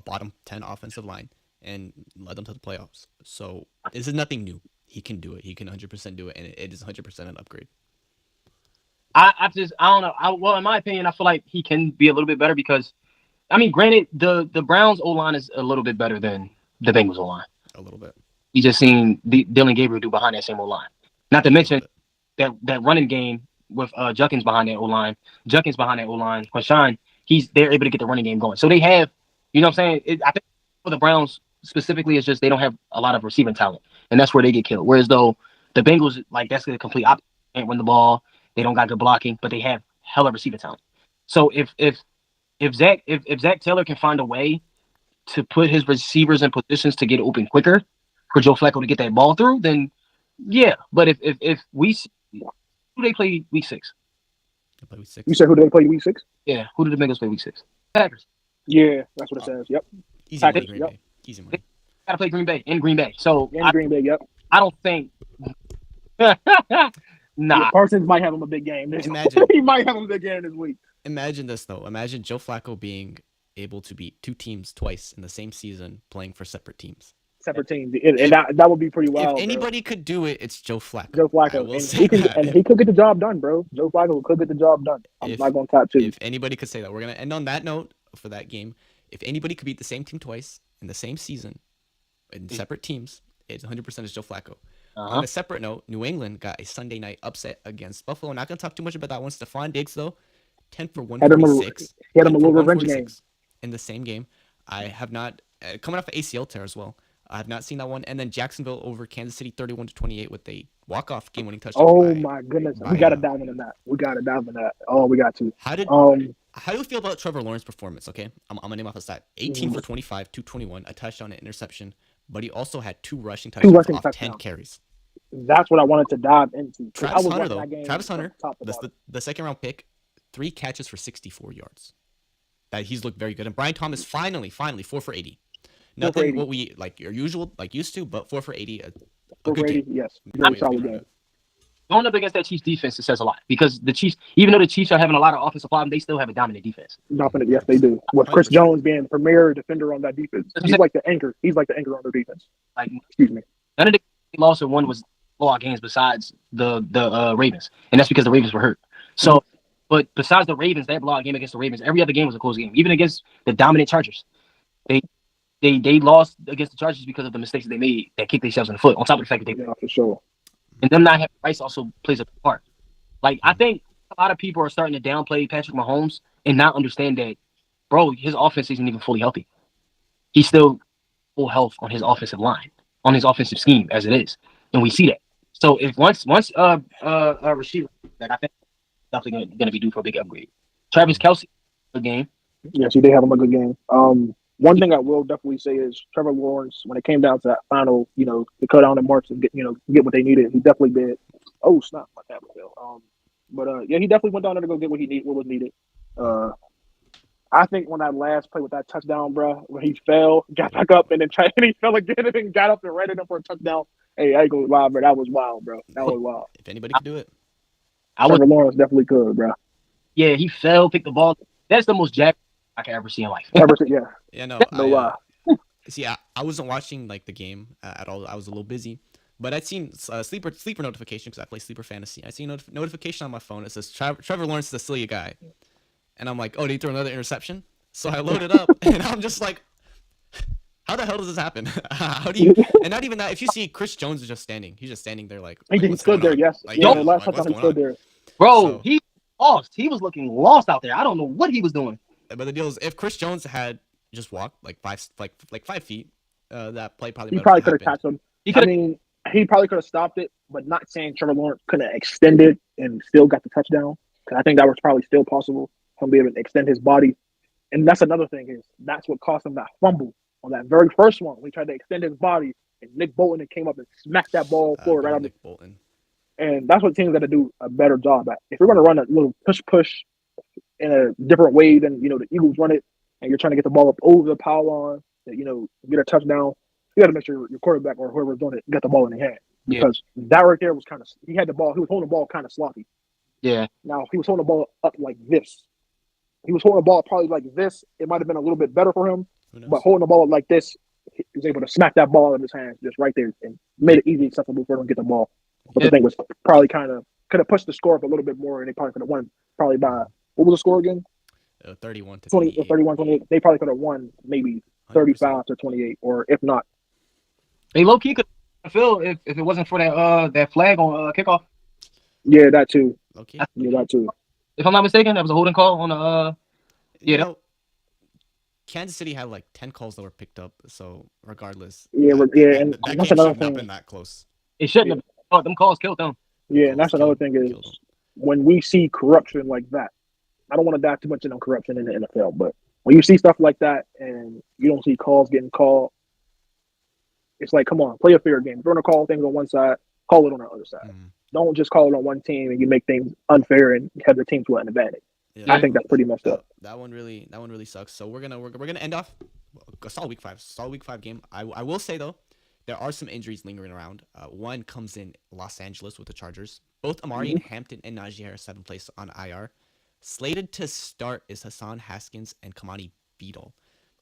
bottom 10 offensive line and led them to the playoffs. So this is nothing new. He can do it. He can 100% do it, and it is 100% an upgrade. I don't know. Well, in my opinion, I feel like he can be a little bit better because, I mean, granted, the Browns O line is a little bit better than the Bengals O line. A little bit. You just seen Dylan Gabriel do behind that same O line. Not to mention that running game with Junkins behind that O line, Quashan, they're able to get the running game going. So they have, you know what I'm saying? I think for the Browns specifically, it's just they don't have a lot of receiving talent, and that's where they get killed. Whereas though the Bengals, like that's the complete opposite. They can't run the ball, they don't got good blocking, but they have hella receiving talent. So if Zach Taylor can find a way to put his receivers in positions to get open quicker for Joe Flacco to get that ball through, then yeah. But if who they play week 6? They play week 6. You said who did they play week 6? Yeah, who did the Bengals play week 6? Packers. Yeah, that's what it says. Yep. Easy Packers, money, Green yep. Bay. Easy money. Gotta play Green Bay in Green Bay. So In Green Bay, yep. I don't think. Yeah, Nah, Parsons might have him a big game. Imagine. He might have him a big game this week. Imagine this though. Imagine Joe Flacco being able to beat 2 teams twice in the same season, playing for separate teams. Separate teams, and that would be pretty wild. If anybody could do it, it's Joe Flacco. Joe I Flacco, will and say he can, that. and he could get the job done, bro. Joe Flacco could get the job done. I'm not gonna top 2. If anybody could say that, we're gonna end on that note for that game. If anybody could beat the same team twice in the same season, in separate teams, it's 100% is Joe Flacco. On a separate note, New England got a Sunday night upset against Buffalo. Not gonna talk too much about that one. Stephon Diggs though, 10 for 146. He had him a little revenge game in the same game. I have not coming off an ACL tear as well. I have not seen that one. And then Jacksonville over Kansas City, 31-28 with a walk-off game-winning touchdown. Oh my goodness, we got to dive into that. We got to dive into that. Oh, we got to. How do you feel about Trevor Lawrence's performance? Okay, I'm gonna name off a stat: 18 for 25, 221, a touchdown, an interception. But he also had 2 rushing touchdowns off 10 carries. That's what I wanted to dive into. Travis Hunter, though. Travis Hunter, the second-round pick, 3 catches for 64 yards. That he's looked very good. And Brian Thomas finally 4 for 80. Nothing what we used to, but 4 for 80. A good game. Yes, very solid game. Going up against that Chiefs defense, it says a lot because the Chiefs, even though the Chiefs are having a lot of offensive problems, they still have a dominant defense. Dominant, yes, they do. With Chris Jones being the premier defender on that defense, he's like the anchor. He's like the anchor on their defense. Like, excuse me. None of the lost or won was blowout games besides the Ravens, and that's because the Ravens were hurt. So, but besides the Ravens, that blowout game against the Ravens, every other game was a close game. Even against the dominant Chargers, they lost against the Chargers because of the mistakes that they made that kicked themselves in the foot. On top of the fact that they, for sure, and them not having Rice also plays a part. Like I think a lot of people are starting to downplay Patrick Mahomes and not understand that, bro, his offense isn't even fully healthy. He's still full health on his offensive line, on his offensive scheme as it is, and we see that. So if once Rashid, that I think definitely going to be due for a big upgrade. Travis Kelce, good game. Yes, he did have him a good game. One thing I will definitely say is Trevor Lawrence, when it came down to that final, to cut down the marks and get what they needed, he definitely did. Oh snap, my tablet fell. Yeah, he definitely went down there to go get what was needed. I think when that last play with that touchdown, bro, when he fell, got back up and then he fell again and then got up and ran it up for a touchdown. Hey, I ain't gonna lie, bro. That was wild, bro. That was wild. If anybody could do it, Trevor Lawrence definitely could, bro. Yeah, he fell, picked the ball. That's the most jack I can ever see in life. Yeah. Yeah, no. No lie. See, I wasn't watching the game at all. I was a little busy, but I'd seen sleeper notification because I play sleeper fantasy. I seen notification on my phone. It says Trevor Lawrence is a silly guy, and I'm like, oh, did he throw another interception? So I load it up, and I'm just like, how the hell does this happen? How do you? And not even that. If you see Chris Jones is just standing, he's just standing there like. He stood there. Yes. Like, yeah. Last time he stood there. Bro, he lost. He was looking lost out there. I don't know what he was doing. But the deal is, if Chris Jones had just walked like 5 feet, that play probably. He probably could have catched him. He probably could have stopped it, but not saying Trevor Lawrence couldn't have extended and still got the touchdown. Because I think that was probably still possible. Him be able to extend his body, and that's another thing is that's what cost him that fumble on that very first one. We tried to extend his body, and Nick Bolton came up and smacked that ball forward right on Nick Bolton. And that's what teams got to do a better job at. If you're going to run a little push in a different way than the Eagles run it, and you're trying to get the ball up over the power line, get a touchdown, you got to make sure your quarterback or whoever's doing it got the ball in their hand. Because that right there was he had the ball. He was holding the ball kind of sloppy. Yeah. Now, if he was holding the ball up like this, he was holding the ball probably like this, it might have been a little bit better for him. But holding the ball up like this, he was able to smack that ball out of his hands just right there and made it easy accessible for him to get the ball. But the thing was probably kind of could have pushed the score up a little bit more, and they probably could have won probably by what was the score again? 31 to 20, 28. 31, 28. They probably could have won maybe 100%. 35 to 28, or if not. They low key could feel if it wasn't for that flag on kickoff. Yeah, that too. Okay. Yeah, that too. If I'm not mistaken, that was a holding call on the You know, Kansas City had like 10 calls that were picked up. So regardless, Yeah, that and that that's game should another have not thing. been that close. It shouldn't have been. Oh, them calls killed them. Yeah, and that's another thing is when we see corruption like that. I don't want to dive too much into corruption in the NFL, but when you see stuff like that and you don't see calls getting called, it's like, come on, play a fair game. If you're going to call things on one side, call it on the other side. Don't just call it on one team and you make things unfair and have the team to an advantage. Yeah. I think that's pretty messed up. That one really sucks. So we're gonna end off a solid week 5 game. I will say though, there are some injuries lingering around. One comes in Los Angeles with the Chargers. Both Amari and Hampton and Najee Harris have been placed on IR. Slated to start is Hassan Haskins and Kamani Beadle.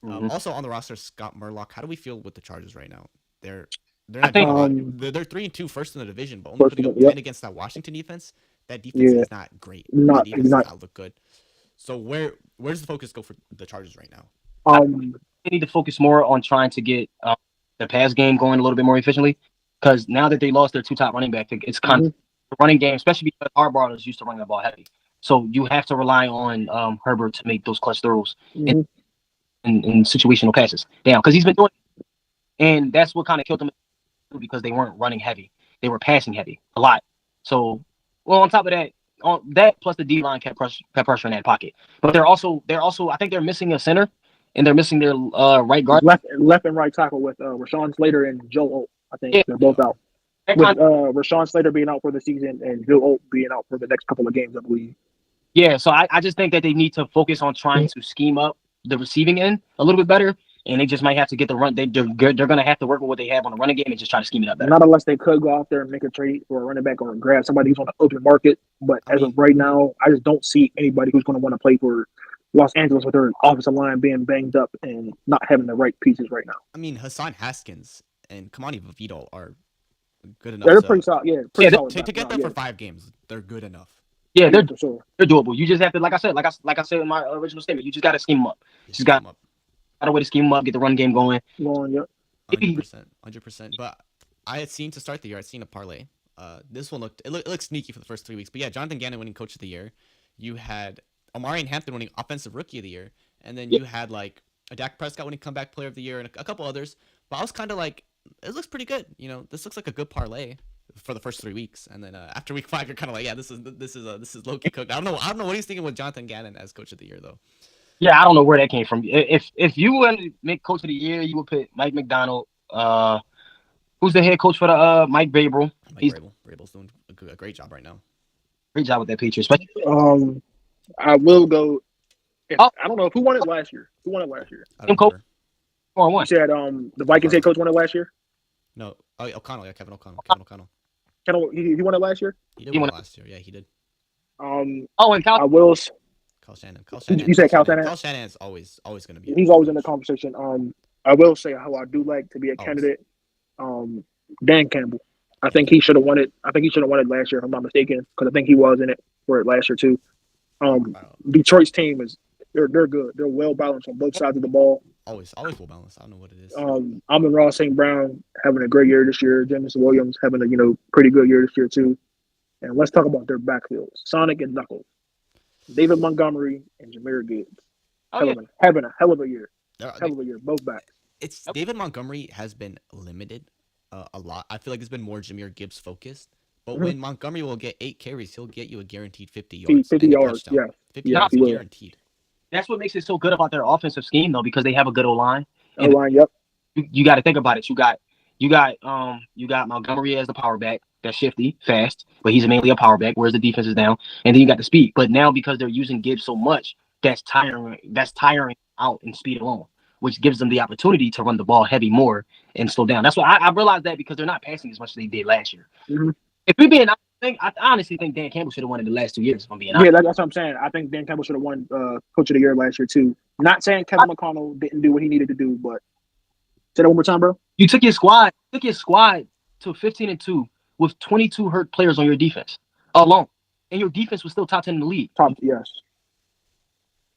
Also on the roster, Scott Murlock. How do we feel with the Chargers right now? They're not doing a lot. They're 3-2 first in the division, but only putting up 10 against that Washington defense. That defense is not great. That defense does not look good. So where does the focus go for the Chargers right now? They need to focus more on trying to get the pass game going a little bit more efficiently. Because now that they lost their two top running back, it's kind of the running game, especially because Harbaugh is used to running the ball heavy. So you have to rely on Herbert to make those clutch throws in situational passes down because he's been doing it. And that's what kind of killed them because they weren't running heavy. They were passing heavy a lot. So, well, on top of that, plus the D-line kept pressure in that pocket. But they're also I think they're missing a center and they're missing their right guard. Left and right tackle with Rashawn Slater and Joe Olt. I think they're both out. With Rashawn Slater being out for the season and Joe Olt being out for the next couple of games, I believe. Yeah, so I just think that they need to focus on trying to scheme up the receiving end a little bit better, and they just might have to get the run. They're going to have to work with what they have on the running game and just try to scheme it up better. Not unless they could go out there and make a trade for a running back or grab somebody who's on the open market. But as of right now, I just don't see anybody who's going to want to play for Los Angeles with their offensive line being banged up and not having the right pieces right now. I mean, Hassan Haskins and Kamani Vavito are good enough. They're pretty solid. Yeah, pretty solid. To get them for 5 games, they're good enough. Yeah, they're doable. You just have to, like I said in my original statement, you just got to scheme them up. You just got a way to scheme them up, get the run game going. 100%. But I had seen to start the year, I'd seen a parlay. This one looked sneaky for the first 3 weeks. But yeah, Jonathan Gannon winning Coach of the Year. You had Amari and Hampton winning Offensive Rookie of the Year, and then you had like a Dak Prescott winning Comeback Player of the Year, and a couple others. But I was kind of like, it looks pretty good. You know, this looks like a good parlay for the first 3 weeks, and then after week 5, you're kind of like, yeah, this is low key cooked. I don't know what he's thinking with Jonathan Gannon as Coach of the Year though. Yeah, I don't know where that came from. If you wanted to make Coach of the Year, you would put Mike McDonald. Who's the head coach for the Mike Vrabel? Vrabel's doing a great job right now. Great job with that Patriots. But I will go. I don't know who won it last year. Who won it last year? Tim Coach. 4-1. You said the Vikings head coach won it last year. No, O'Connell. Yeah, Kevin O'Connell. He won it last year. He won it last year. Yeah, he did. And Cal. I will. Kyle Shanahan. You said Kyle Shanahan. Kyle Shanahan's always going to be. He's always in the conversation. I will say how I do like to be a candidate. Dan Campbell. I think he should have won it. I think he should have won it last year, if I'm not mistaken, because I think he was in it for it last year too. Detroit's team they're good. They're well balanced on both sides of the ball. Always well balanced. I don't know what it is. Amon-Ra St. Brown having a great year this year. Jameson Williams having a pretty good year this year too. And let's talk about their backfields. Sonic and Knuckles. David Montgomery and Jahmyr Gibbs. Having a hell of a year. Both backs. David Montgomery has been limited a lot. I feel like it's been more Jahmyr Gibbs focused. But when Montgomery will get 8 carries, he'll get you a guaranteed 50 yards. 50 yards, yeah. 50 yards guaranteed. That's what makes it so good about their offensive scheme, though, because they have a good O-line. O-line, yep. You got to think about it. You got Montgomery as the power back. That's shifty, fast, but he's mainly a power back, whereas the defense is down. And then you got the speed. But now because they're using Gibbs so much, that's tiring out in speed alone, which gives them the opportunity to run the ball heavy more and slow down. That's why I realized that because they're not passing as much as they did last year. Mm-hmm. If we're being honest, I honestly think Dan Campbell should have won it the last 2 years, if I'm being honest. Yeah, that's what I'm saying. I think Dan Campbell should have won Coach of the Year last year, too. Not saying Kevin McConnell didn't do what he needed to do, but say that one more time, bro. You took your squad to 15-2 with 22 hurt players on your defense. alone, and your defense was still top 10 in the league. Top, yes.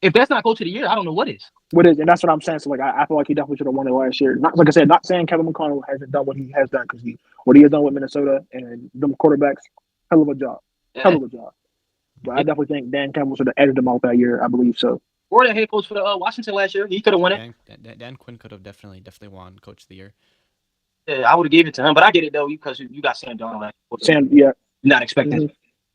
If that's not coach of the year, I don't know what is. What is, and that's what I'm saying. So like, I feel like he definitely should have won it last year. Not like I said, not saying Kevin McConnell hasn't done what he has done because what he has done with Minnesota and them quarterbacks, hell of a job, hell of a job. But I definitely think Dan Campbell should have edged him out that year. I believe so. Or the head coach for the Washington last year, he could have won it. Dan Quinn could have definitely won Coach of the Year. Yeah, I would have gave it to him, but I get it though because you got Sam Darnold. Sam, yeah, not expecting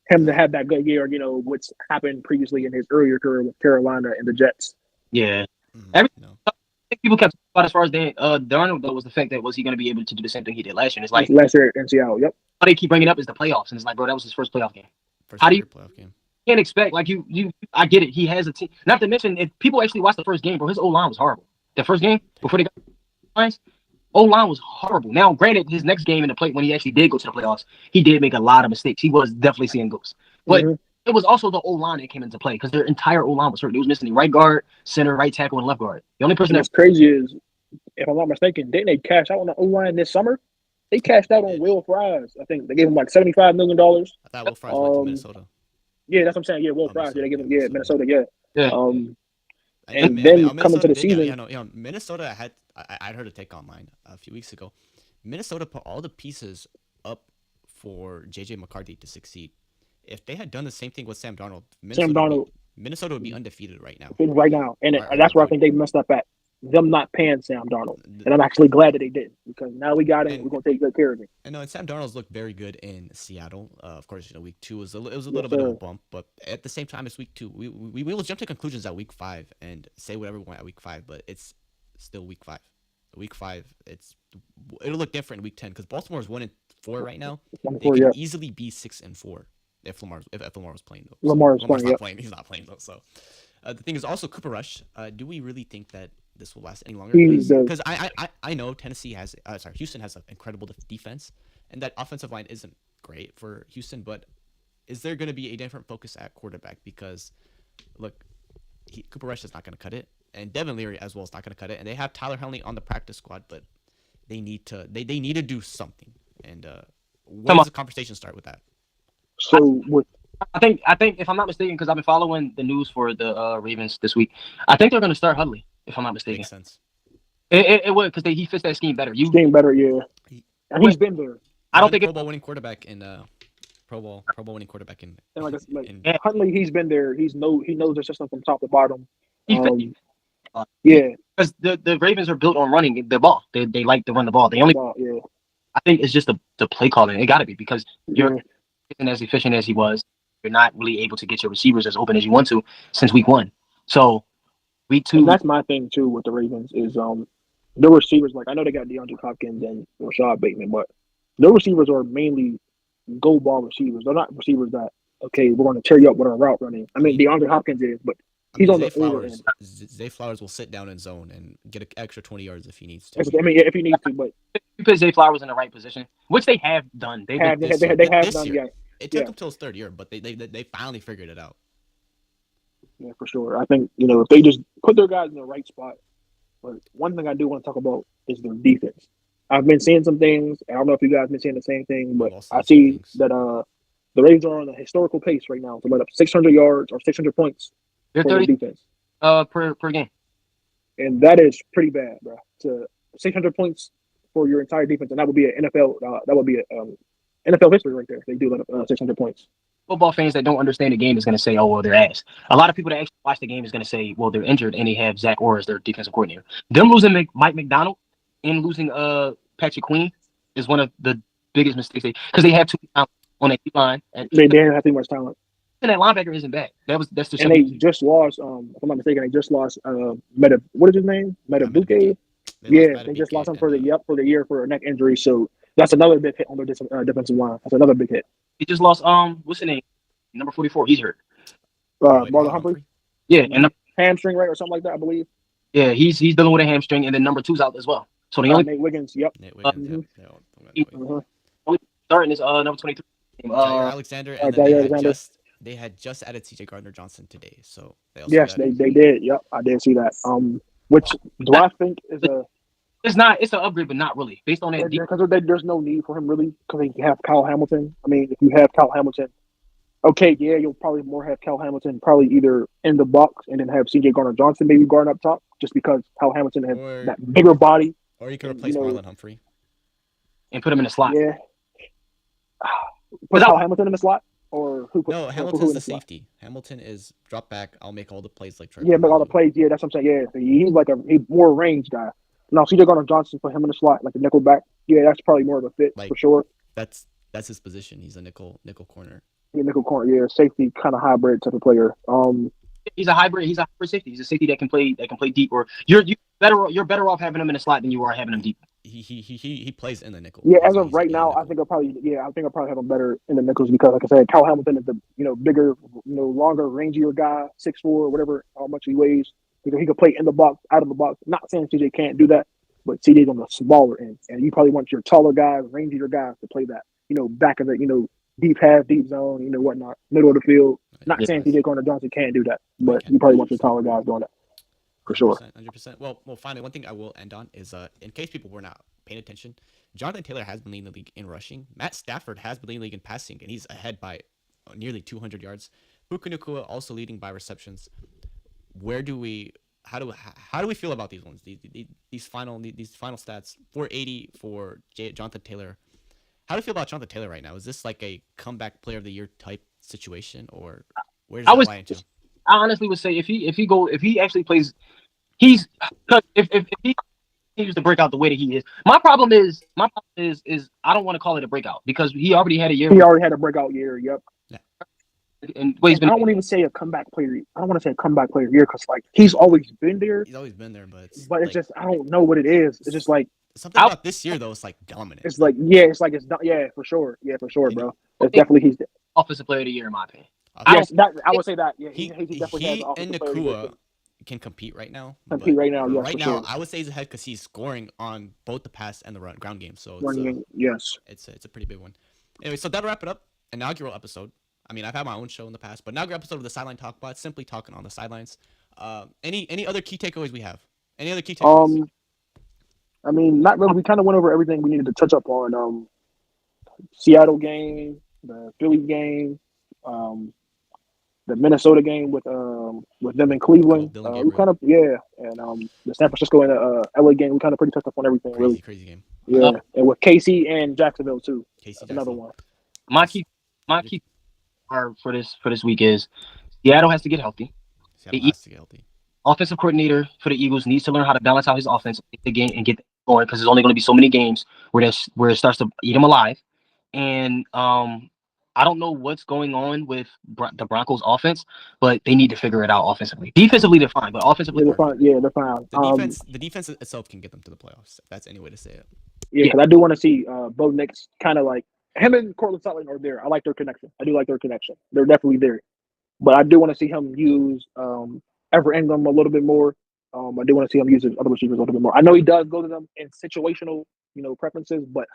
him to have that good year. You know what's happened previously in his earlier career with Carolina and the Jets. Yeah, everything people kept talking about as far as Darnold though was the fact that was he going to be able to do the same thing he did last year? And it's like last year in Seattle. Yep. All they keep bringing up is the playoffs, and it's like, bro, that was his first playoff game. How do you playoff game? Can't expect like you? I get it. He has a team. Not to mention, if people actually watched the first game, bro, his O line was horrible. The first game before they got lines, O line was horrible. Now, granted, his next game in the play when he actually did go to the playoffs, he did make a lot of mistakes. He was definitely seeing ghosts, but it was also the O line that came into play because their entire O line was hurt. They was missing the right guard, center, right tackle, and left guard. The only person that's crazy is, if I'm not mistaken, didn't they cash out on the O line this summer? They cashed out on Will Fries. I think they gave him like $75 million. I thought Will Fries went to Minnesota. Yeah, that's what I'm saying. Yeah, Will Fries. Yeah, they give him Minnesota. Yeah. And then Minnesota coming to the season. Minnesota I heard a take online a few weeks ago. Minnesota put all the pieces up for JJ McCarthy to succeed. If they had done the same thing with Sam Darnold, Minnesota would be undefeated right now. Right now, and that's where I think they messed up at. Them not paying Sam Darnold, and I'm actually glad that they didn't because now we got him. We're gonna take good care of him. I know, and Sam Darnold's looked very good in Seattle. Of course, week 2 was a little bit of a bump, but at the same time, it's week 2. We will jump to conclusions at week 5 and say whatever we want at week 5, but it's still week 5. Week 5, it'll look different in week 10 because Baltimore is 1-4 right now. They can easily be 6-4 if Lamar was playing though. Lamar's not playing. He's not playing though. So the thing is also Cooper Rush. Do we really think that this will last any longer? Because I know Houston has an incredible defense, and that offensive line isn't great for Houston. But is there going to be a different focus at quarterback? Because look, Cooper Rush is not going to cut it, and Devin Leary as well is not going to cut it. And they have Tyler Huntley on the practice squad, but they need to need to do something. And where does the conversation start with that? So I think if I'm not mistaken, because I've been following the news for the Ravens this week, I think they're going to start Huntley. If I'm not mistaken, makes sense. It would because he fits that scheme better. Scheme better, yeah. And he's been there. I don't think Pro Bowl winning quarterback in Pro Bowl winning quarterback in. Huntley, he's been there. He knows the system from top to bottom. Yeah, because the Ravens are built on running the ball. They like to run the ball. I think it's just the play calling. It got to be because you're as efficient as he was. You're not really able to get your receivers as open as you want to since week 1. So. Week 2. And that's my thing too with the Ravens is their receivers, like I know they got DeAndre Hopkins and Rashad Bateman, but their receivers are mainly goal ball receivers. They're not receivers that we're going to tear you up with our route running. I mean DeAndre Hopkins is, but he's on the older end. Zay Flowers will sit down in zone and get an extra 20 yards if he needs to. I mean, if he needs to, but you put Zay Flowers in the right position, which they have done. They have done. Yeah. It took them till his 3rd year, but they finally figured it out. Yeah, for sure. I think, if they just put their guys in the right spot. But one thing I do want to talk about is their defense. I've been seeing some things. I don't know if you guys have been seeing the same thing, but I see that the Ravens are on a historical pace right now to let up 600 yards or 600 points for their defense per game. And that is pretty bad, bro. To 600 points for your entire defense, and that would be an NFL. That would be NFL history right there. If they do let up 600 points. Football fans that don't understand the game is going to say, oh, well, they're ass. A lot of people that actually watch the game is going to say, well, they're injured and they have Zach Orr as their defensive coordinator. Them losing Mike McDonald and losing Patrick Queen is one of the biggest mistakes because they have too much talent on that line. And they didn't have too much talent. And that linebacker isn't bad. That's the. And they just lost. If I'm not mistaken, they just lost. What is his name? Metabuke. Yeah, they just lost him for the year for a neck injury. So that's another big hit on their defensive line. That's another big hit. He just lost what's his name? Number 44. He's hurt. Marlon Humphrey. Yeah, and hamstring, right, or something like that, I believe. Yeah, he's dealing with a hamstring, and then number 2's out as well. So the only Nate Wiggins. Yep. Nate Wiggins. Starting is number 23. Alexander, and they had just added C.J. Gardner-Johnson today, so they did. Yep, I did see that. Which do I think is a. It's not. It's an upgrade, but not really. Based on that, because there's no need for him really. Because you have Kyle Hamilton. I mean, if you have Kyle Hamilton, Okay, yeah, you'll probably more have Cal Hamilton probably either in the box and then have CJ Garner Johnson maybe guarding up top, just because Cal Hamilton has Or that bigger body you can and replace Marlon Humphrey. and put him in the slot. yeah, put Because Cal Hamilton in the slot or No, put who Hamilton's in the the slot? safety. Hamilton is drop back. I'll make all the plays like Trey Yeah, make Palmer all the would. plays. Yeah, that's what I'm saying. Yeah, he's like he's more range guy. No, CJ Garner Johnson put him in the slot like a nickel back. Yeah, that's probably more of a fit Like for sure. that's his position. He's a nickel corner. Yeah, nickel corner. Yeah, safety kind of hybrid type of player. he's a hybrid. He's a hybrid safety. He's a safety that can play deep. Or you're better off having him in the slot than you are having him deep. He plays in the nickel. Yeah, as He's of right in the now, I nickel. think I'll probably have him better in the nickels because, like I said, Cal Hamilton is the bigger, longer, rangier guy, 6'4", whatever how much he weighs. He could play in the box, out of the box. Not saying CJ can't do that, but CJ's on the smaller end, and you probably want your taller guys, rangier guys to play that. Back of the deep half, deep zone, whatnot, middle of the field. Not Yeah. saying CJ Garner Johnson can't do that, No, he but can. you probably want your 100%. taller guys doing that for sure. 100%. 100%. Well, finally, one thing I will end on is in case people were not paying attention, Jonathan Taylor has been leading the league in rushing. Matt Stafford has been leading the league in passing, and he's ahead by nearly 200 yards. Puka Nacua also leading by receptions. Where do we? How do we feel about these ones? These final stats. 480 for Jonathan Taylor. How do you feel about Jonathan Taylor right now? Is this like a comeback player of the year type situation, or where does I that was lie into? I honestly would say if he actually plays, he's because if he continues to break out the way that he is, my problem is I don't want to call it a breakout because he already had a year He already had a breakout year. Yep. Yeah, and what he's I been. don't want to even say a comeback player. I don't want to say a comeback player year because like he's always been there, he's always been there, but it's but it's like just I don't know what it is. It's just like something I, about this year though. It's like dominant. it's like yeah, it's not yeah for sure, You know, bro. It's definitely he's offensive player of the year in my opinion. I offensive- don't. yes that I would say that yeah he he definitely has he an and offensive player of the year Nakua too. can compete right now, Compete but right now, yes right for now sure. I would say he's ahead because he's scoring on both the pass and the ground game. So Running yes. it's a pretty big one. Anyway, so that'll wrap it up. Inaugural episode. I mean, I've had my own show in the past, but inaugural episode of the Sideline Talk Bot, simply talking on the sidelines. Any other key takeaways we have? Any other key takeaways? I mean not really. We kind of went over everything we needed to touch up on. Seattle game, the Philly game, um, the Minnesota game with them in Cleveland. Dylan We Gabriel, kind of and the San Francisco and LA game. We kind of pretty touched up on everything really. crazy game. Yeah, and with KC and Jacksonville too. Casey That's another Jacksonville. one. My key are for this week is Seattle has to get healthy. Seattle The has to get healthy. offensive coordinator for the Eagles needs to learn how to balance out his offense, get the game and get going because there's only going to be so many games where it starts to eat him alive. And I don't know what's going on with the Broncos offense, but they need to figure it out offensively. Defensively, they're fine, but offensively, Yeah, they're fine. Yeah, they're fine. The defense itself can get them to the playoffs. If that's any way to say it. Yeah, yeah, because I do want to see Bo Nix kind of like him and Cortland Sutton are there. I like their connection. I do like their connection. They're definitely there. But I do want to see him use Ever Ingram a little bit more. I do want to see him use his other receivers a little bit more. I know he does go to them in situational, preferences, but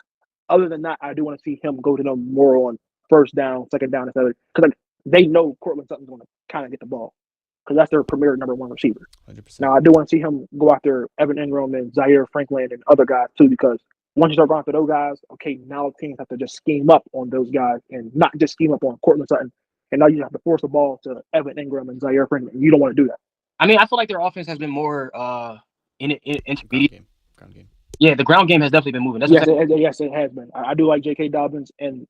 other than that, I do want to see him go to them more on first down, second down, instead of because they know Cortland Sutton's going to kind of get the ball because that's their premier number one receiver. 100%. Now, I do want to see him go after Evan Ingram and Zaire Franklin and other guys too, because once you start going after those guys, okay, now teams have to just scheme up on those guys and not just scheme up on Cortland Sutton. And now you have to force the ball to Evan Ingram and Zaire Franklin. You don't want to do that. I mean, I feel like their offense has been more intermediate. Ground game. Yeah, the ground game has definitely been moving. That's Yes, it has been. I do like J.K. Dobbins, and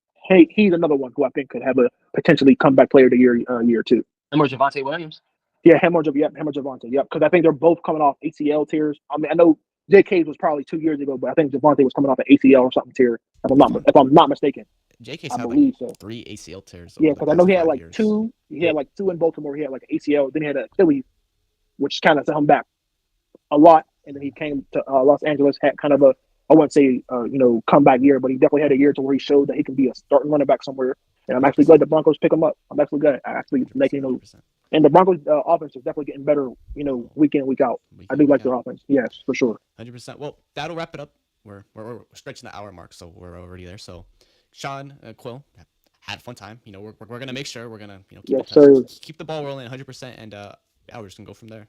he's another one who I think could have a potentially comeback player of the year too. or Javante Williams. Yeah, him or Javante. Yep, because I think they're both coming off ACL tears. I mean, I know J.K.'s was probably 2 years ago, but I think Javante was coming off an ACL or something tear. If I'm not mistaken. JK's I had believe like so. 3 ACL tears. Yeah, because I know he had like years. two. He had like two in Baltimore. He had like ACL. Then he had a Philly, which kind of set him back a lot. And then he came to Los Angeles, had kind of I wouldn't say comeback year, but he definitely had a year to where he showed that he can be a starting running back somewhere. And I'm actually glad the Broncos pick him up. I'm actually glad. I actually making 100%. and the Broncos offense is definitely getting better, week in, week out. I do like their offense. Yes, for sure. 100%. Well, that'll wrap it up. We're stretching the hour mark, so we're already there. So, Sean, Quill, had a fun time. We're gonna make sure we're gonna keep Yes, sir. keep the ball rolling 100%, and we're just gonna go from there.